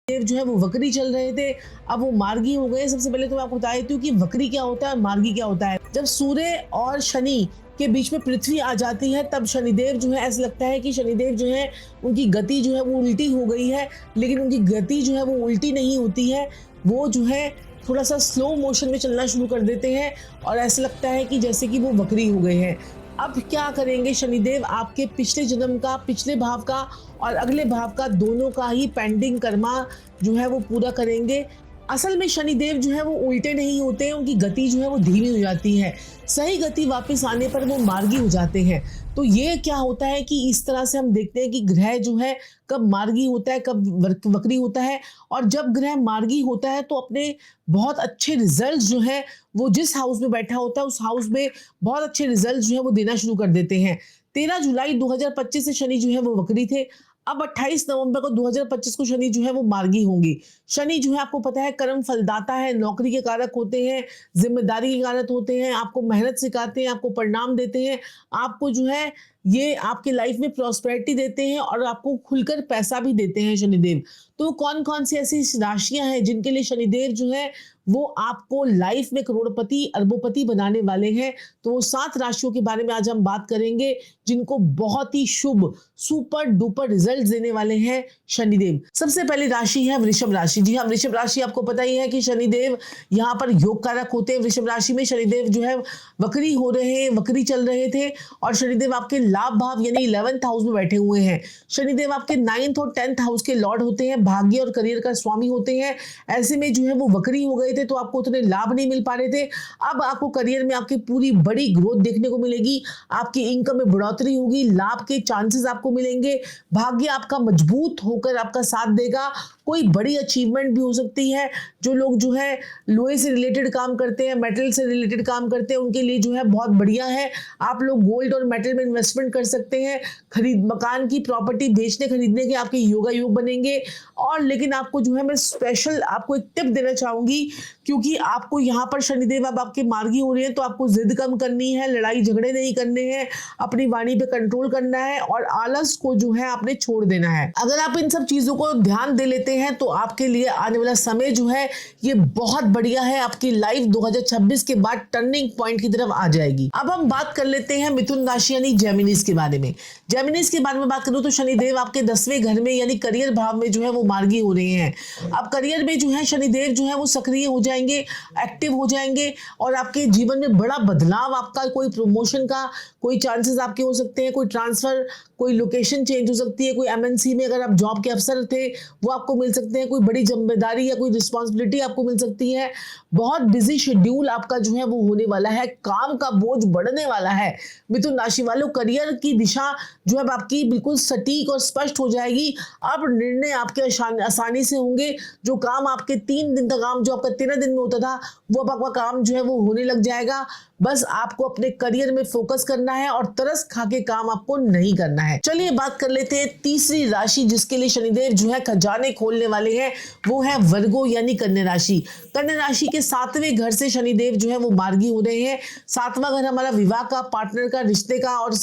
देव जो है वो वक्री चल रहे थे, अब वो मार्गी हो गए। सबसे पहले तो मैं आपको बता देती हूँ कि वक्री क्या होता है और मार्गी क्या होता है। जब सूर्य और शनि के बीच में पृथ्वी आ जाती है तब शनिदेव जो है, ऐसा लगता है कि शनिदेव जो है उनकी गति जो है वो उल्टी हो गई है, लेकिन उनकी गति जो है वो उल्टी नहीं होती है। वो जो है थोड़ा सा स्लो मोशन में चलना शुरू कर देते हैं और ऐसा लगता है कि जैसे कि वो वक्री हो गए हैं। अब क्या करेंगे शनिदेव, आपके पिछले जन्म का, पिछले भाव का और अगले भाव का, दोनों का ही पेंडिंग कर्मा जो है वो पूरा करेंगे। असल में शनिदेव जो है वो उल्टे नहीं होते हैं, उनकी गति जो है वो धीमी हो जाती है। सही गति वापस आने पर वो मार्गी हो जाते हैं। तो ये क्या होता है कि इस तरह से हम देखते हैं कि ग्रह जो है कब मार्गी होता है, कब वक्री होता है। और जब ग्रह मार्गी होता है तो अपने बहुत अच्छे रिजल्ट जो है वो जिस हाउस में बैठा होता है उस हाउस में बहुत अच्छे रिजल्ट जो है वो देना शुरू कर देते हैं। 13 जुलाई 2025 से शनि जो है वो वक्री थे। अब 28 नवंबर को 2025 को शनि जो है वो मार्गी होंगी। शनि जो है आपको पता है कर्म फलदाता है, नौकरी के कारक होते हैं, जिम्मेदारी के कारक होते हैं, आपको मेहनत सिखाते हैं, आपको परिणाम देते हैं, आपको जो है ये आपके लाइफ में प्रॉस्पेरिटी देते हैं और आपको खुलकर पैसा भी देते हैं शनिदेव। तो कौन कौन सी ऐसी राशियां हैं जिनके लिए शनिदेव जो है वो आपको लाइफ में करोड़पति अरबोपति बनाने वाले हैं। तो वो 7 राशियों के बारे में आज हम बात करेंगे जिनको बहुत ही शुभ सुपर डुपर रिजल्ट देने वाले हैं शनिदेव। सबसे पहली राशि है वृषभ राशि। जी हाँ, वृषभ राशि आपको पता ही है कि शनिदेव यहाँ पर योग कारक होते हैं। वृषभ राशि में शनिदेव जो है वक्री हो रहे हैं, वक्री चल रहे थे और शनिदेव आपके लाभ भाव यानी 11th हाउस में बैठे हुए हैं। शनिदेव आपके 9th और 10th हाउस के लॉर्ड होते हैं, भाग्य और करियर का स्वामी होते हैं। ऐसे में जो है वो वक्री हो गए थे तो आपको उतने लाभ नहीं मिल पा रहे थे। अब आपको करियर में आपकी पूरी बड़ी ग्रोथ देखने को मिलेगी, आपकी इनकम में बढ़ोतरी होगी, लाभ के चांसेस आपको मिलेंगे, भाग्य आपका मजबूत होकर आपका साथ देगा। कोई बड़ी अचीवमेंट भी हो सकती है। जो लोग जो है लोहे से रिलेटेड काम करते हैं, मेटल से रिलेटेड काम करते हैं, उनके लिए जो है बहुत बढ़िया है। आप लोग गोल्ड और मेटल में इन्वेस्टमेंट कर सकते हैं। खरीद मकान की प्रॉपर्टी बेचने खरीदने के आपके योगा योग बनेंगे। और लेकिन आपको जो है मैं स्पेशल आपको एक टिप देना चाहूंगी, क्योंकि आपको यहाँ पर शनिदेव अब आपके मार्गी हो रहे हैं तो आपको जिद कम करनी है, लड़ाई झगड़े नहीं करने हैं, अपनी वाणी पे कंट्रोल करना है और आलस को जो है आपने छोड़ देना है। अगर आप इन सब चीजों को ध्यान दे लेते हैं तो आपके लिए आने वाला समय जो है ये बहुत बढ़िया है। आपकी लाइफ 2026 के बाद टर्निंग पॉइंट की तरफ आ जाएगी। अब हम बात कर लेते हैं मिथुन राशि यानी जेमिनीज के बारे में। जेमिनीज के बारे में बात करूं तो शनिदेव आपके 10वें घर में यानी करियर भाव में जो है वो मार्गी हो रहे हैं। अब करियर में जो है शनिदेव जो है वो सक्रिय हो जाएंगे, एक्टिव हो जाएंगे और आपके जीवन में बड़ा बदलाव, आपका कोई प्रमोशन का कोई चांसेस आपके हो सकते हैं, कोई ट्रांसफर, कोई लोकेशन चेंज हो सकती है, कोई एमएनसी में अगर आप जॉब के अफसर थे वो आपको मिल सकते हैं, कोई बड़ी जिम्मेदारी या कोई रिस्पॉन्सिबिलिटी आपको मिल सकती है। बहुत बिजी शेड्यूल आपका जो है वो होने वाला है, काम का बोझ बढ़ने वाला है। मिथुन राशि वालों, करियर की दिशा जो है आपकी बिल्कुल सटीक और स्पष्ट हो जाएगी। अब निर्णय आपके आसानी से होंगे। जो काम आपके 3 दिन का काम जो आपका 13 दिन में होता था वो अब आपका काम जो है वो होने लग जाएगा। बस आपको अपने करियर में फोकस करना है और तरस खा के काम आपको नहीं करना है। चलिए बात कर लेते हैं तीसरी राशि जिसके लिए शनिदेव जो है खजाने खोलने वाले हैं, वो है वर्गो यानी कन्या राशि। कन्या राशि के 7वें घर से शनिदेव जो है वो मार्गी हो रहे हैं। 7वां घर हमारा विवाह का, पार्टनर का, रिश्ते का और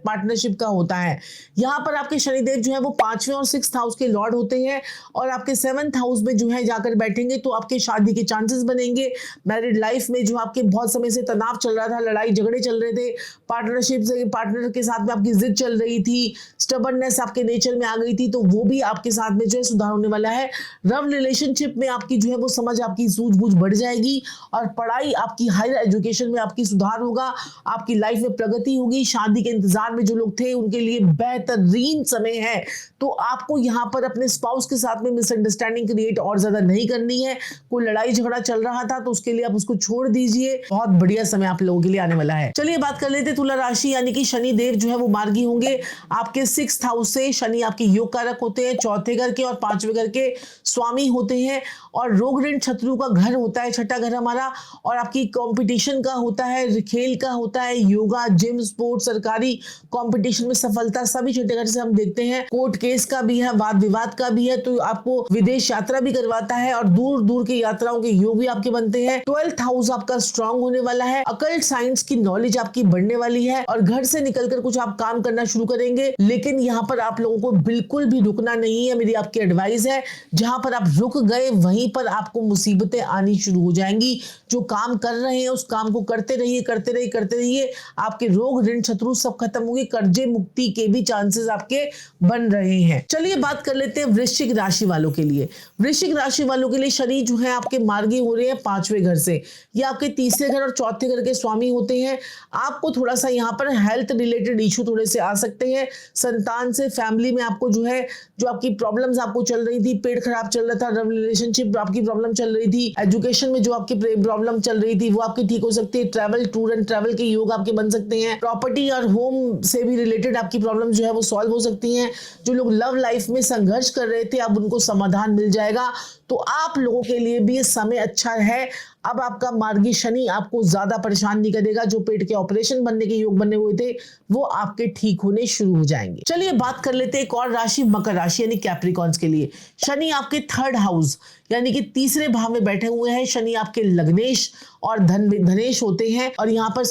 पार्टनरशिप का होता है। यहाँ पर आपके शनिदेव जो है वो 5वें और 6th हाउस के लॉर्ड होते हैं और आपके 7th हाउस में जो है जाकर बैठेंगे तो आपके शादी के चांसेस बनेंगे। मैरिड लाइफ में जो आपके बहुत समय से तनाव चल रहा था, लड़ाई झगड़े चल रहे थे, पार्टनरशिप से पार्टनर के साथ में आपकी जिद चल रही थी, स्टबर्ननेस आपके नेचर में आ गई थी, तो वो भी आपके साथ में जो है सुधार होने वाला है। लव रिलेशनशिप में आपकी जो है वो समझ, आपकी सूझबूझ बढ़ जाएगी और पढ़ाई आपकी, हायर एजुकेशन में आपकी सुधार होगा, आपकी लाइफ में प्रगति होगी। शादी के इंतजार में जो लोग थे उनके लिए बेहतरीन समय है। तो आपको यहाँ पर अपने स्पाउस के साथ में मिसअंडरस्टैंडिंग क्रिएट और ज्यादा नहीं करनी है। कोई लड़ाई झगड़ा चल रहा था तो उसके लिए आप उसको छोड़ दीजिए। बहुत बढ़िया समय आप लोगों के लिए आने वाला है। चलिए बात कर लेते हैं तुला राशि यानी कि शनि देव जो है वो मार्गी होंगे। आपके 6th हाउस से शनि आपके योग कारक होते हैं, 4थे घर के और 5वें घर के स्वामी होते हैं और रोग ऋण शत्रु का घर होता है 6ठा घर हमारा। और आपकी कंपटीशन का होता है, खेल का होता है, योगा, जिम, स्पोर्ट्स, सरकारी कंपटीशन में सफलता सभी 6ठे घर से हम देखते हैं। कोर्ट केस का भी है, वाद विवाद का भी है, तो आपको विदेश यात्रा भी करवाता है और दूर दूर की यात्राओं के योग भी आपके बनते हैं। 12th हाउस आपका स्ट्रांग होने वाला है। अकल्ट साइंस की नॉलेज आपकी बढ़ने वाली है और घर से निकलकर कुछ आप काम करना शुरू करेंगे। लेकिन यहाँ पर आप लोगों को बिल्कुल भी रुकना नहीं है, मेरी आपकी एडवाइस है। जहां पर आप रुक गए वहीं पर आपको मुसीबतें आनी शुरू हो जाएंगी। जो काम कर रहे हैं उस काम को करते रहिए, करते रहिए, करते रहिए। आपके रोग, ऋण, शत्रु सब खत्म होंगे। कर्जे मुक्ति के भी चांसेस आपके बन रहे हैं। चलिए बात कर लेते हैं वृश्चिक राशि वालों के लिए। वृश्चिक राशि वालों के लिए शनि जो है आपके मार्गी हो रहे हैं 5वें घर से। ये आपके तीसरे घर और चौथे घर के स्वामी होते हैं। आपको थोड़ा सा यहाँ पर हेल्थ रिलेटेड इशू थोड़े से आ सकते हैं। संतान से, फैमिली में आपको जो है, जो आपकी प्रॉब्लम्स आपको चल रही थी, पेट खराब चल रहा था, रिलेशनशिप आपकी प्रॉब्लम चल रही थी, एजुकेशन में जो आपकी प्रॉब्लम चल रही थी वो आपकी ठीक हो सकती है। ट्रैवल, टूर एंड ट्रैवल के योग आपके बन सकते हैं। प्रॉपर्टी और होम से भी रिलेटेड आपकी प्रॉब्लम जो है वो सॉल्व हो सकती हैं। जो लोग लव लाइफ में संघर्ष कर रहे थे अब उनको समाधान मिल जाएगा। तो आप लोगों के लिए भी ये समय अच्छा है। अब आपका मार्गी शनि आपको ज्यादा परेशान नहीं करेगा। जो पेट के ऑपरेशन बनने के योग बने हुए थे वो आपके ठीक होने शुरू हो जाएंगे। चलिए बात कर लेते हैं एक और राशि, मकर राशि यानी कैप्रिकॉन्स के लिए। शनि आपके थर्ड हाउस यानी कि तीसरे भाव में बैठे हुए हैं। शनि आपके लग्नेश और धनेश होते हैं और यहाँ पर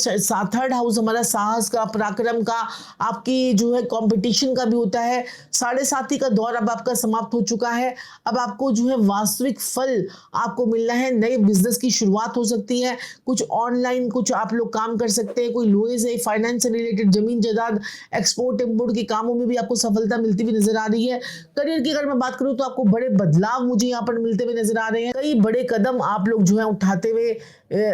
थर्ड हाउस हमारा साहस का, पराक्रम का, आपकी जो है कंपटीशन का भी होता है। 7.5 का दौर अब आपका समाप्त हो चुका है। अब आपको जो है वास्तविक फल आपको मिलना है। नए बिजनेस की शुरुआत हो सकती है। कुछ ऑनलाइन कुछ आप लोग काम कर सकते हैं। कोई लोहे से, फाइनेंस से रिलेटेड, जमीन जायदाद, एक्सपोर्ट इम्पोर्ट के कामों में भी आपको सफलता मिलती हुई नजर आ रही है। करियर की अगर मैं बात करूं तो आपको बड़े बदलाव मुझे यहाँ पर मिलते हुए नजर आ रहे हैं। कई बड़े कदम आप लोग जो है उठाते हुए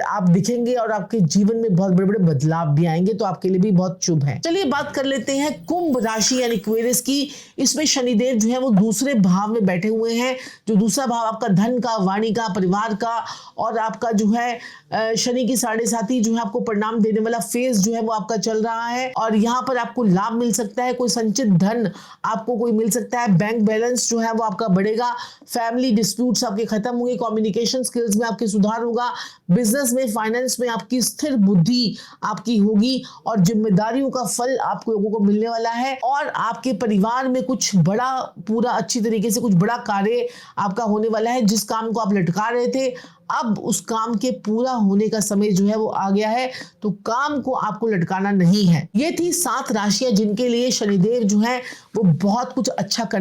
आप दिखेंगे और आपके जीवन में बहुत बड़े बड़े बदलाव भी आएंगे। तो आपके लिए भी बहुत शुभ है। चलिए बात कर लेते हैं कुंभ राशि यानी एक्वेरियस की। इसमें शनिदेव जो है वो दूसरे भाव में बैठे हुए हैं। जो दूसरा भाव आपका धन का, वाणी का, परिवार का और आपका जो है शनि की 7.5 जो है आपको परिणाम देने वाला फेज जो है वो आपका चल रहा है। और यहाँ पर आपको लाभ मिल सकता है। कोई संचित धन आपको कोई मिल सकता है। बैंक बैलेंस जो है वो आपका बढ़ेगा। फैमिली डिस्प्यूट्स आपके खत्म होंगे। कम्युनिकेशन स्किल्स में आपके सुधार होगा। बिजनेस में, फाइनेंस में आपकी स्थिर बुद्धि आपकी होगी और जिम्मेदारियों का फल आप लोगों को मिलने वाला है। और आपके परिवार में कुछ बड़ा, पूरा अच्छी तरीके से कुछ बड़ा कार्य आपका होने वाला है। जिस काम को आप लटका रहे थे अब उस काम के पूरा होने का समय जो है वो आ गया है। तो काम को आपको लटकाना नहीं है। ये थी 7 राशियां जिनके लिए शनिदेव जो है वो बहुत कुछ अच्छा